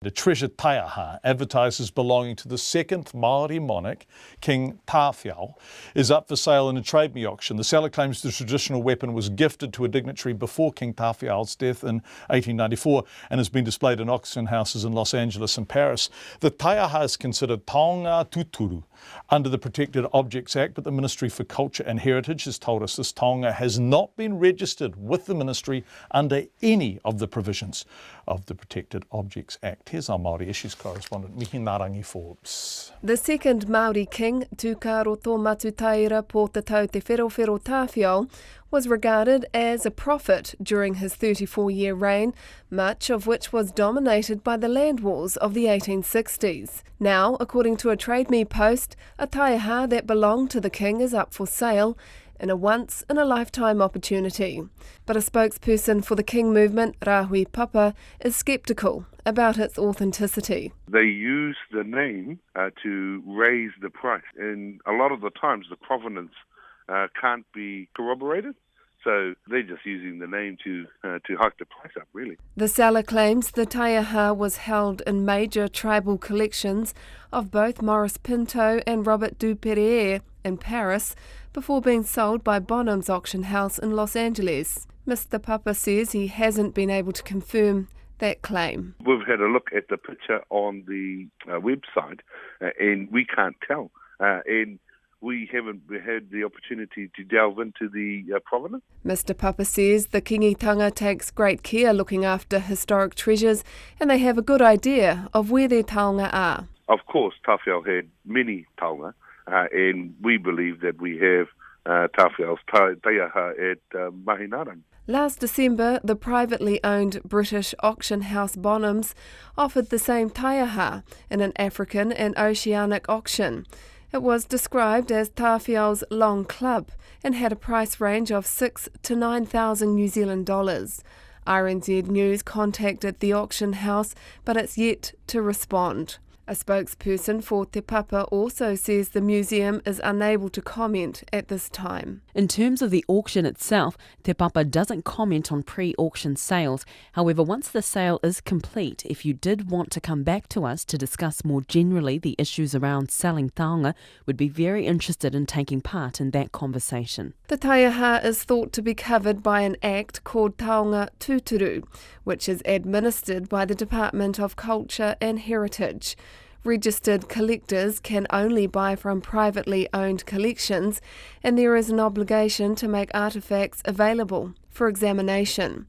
The treasured taiaha, advertised as belonging to the second Māori monarch, King Tāwhiao, is up for sale in a TradeMe auction. The seller claims the traditional weapon was gifted to a dignitary before King Tāwhiao's death in 1894 and has been displayed in auction houses in Los Angeles and Paris. The taiaha is considered taonga tuturu under the Protected Objects Act, but the Ministry for Culture and Heritage has told us this taonga has not been registered with the ministry under any of the provisions of the Protected Objects Act. Here's our Māori Issues correspondent, Mihi Forbes. The second Māori king, Tūkaroto Matutaira po te tau te wherowhero Tāwhiao, was regarded as a prophet during his 34-year reign, much of which was dominated by the land wars of the 1860s. Now, according to a TradeMe post, a taiaha that belonged to the king is up for sale in a once-in-a-lifetime opportunity. But a spokesperson for the King movement, Rahui Papa, is sceptical about its authenticity. They use the name to raise the price, and a lot of the times the provenance can't be corroborated, so they're just using the name to hike the price up, really. The seller claims the taiaha was held in major tribal collections of both Maurice Pinto and Robert Duperrier in Paris before being sold by Bonham's auction house in Los Angeles. Mr. Papa says he hasn't been able to confirm that claim. We've had a look at the picture on the website and we can't tell. And we haven't had the opportunity to delve into the provenance. Mr. Papa says the kingitanga takes great care looking after historic treasures and they have a good idea of where their taonga are. Of course, Tāwhiao had many taonga, and we believe that we have Tāwhiao's taiaha at Mahinarangi. Last December, the privately owned British auction house Bonham's offered the same taiaha in an African and oceanic auction. It was described as Tāwhiao's long club and had a price range of 6,000 to 9,000 New Zealand dollars. RNZ News contacted the auction house, but it's yet to respond. A spokesperson for Te Papa also says the museum is unable to comment at this time. In terms of the auction itself, Te Papa doesn't comment on pre-auction sales. However, once the sale is complete, if you did want to come back to us to discuss more generally the issues around selling taonga, we'd be very interested in taking part in that conversation. The taiaha is thought to be covered by an act called Taonga Tūturu, which is administered by the Department of Culture and Heritage. Registered collectors can only buy from privately owned collections, and there is an obligation to make artefacts available for examination.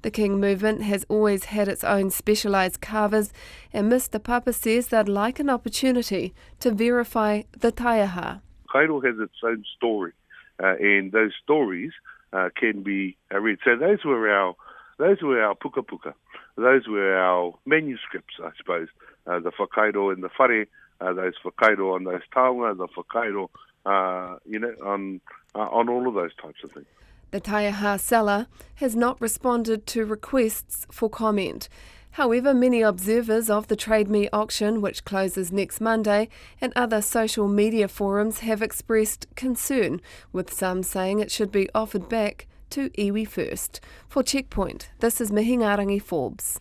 The King movement has always had its own specialised carvers, and Mr. Papa says they'd like an opportunity to verify the taiaha. Kairo has its own story, and those stories can be read. So those were our puka puka. Those were our manuscripts, I suppose. The whakairo and the whare, those whakairo on those taonga, the whakairo, on all of those types of things. The taiaha seller has not responded to requests for comment. However, many observers of the TradeMe auction, which closes next Monday, and other social media forums have expressed concern, with some saying it should be offered back to iwi first. For Checkpoint, this is Mihi Forbes.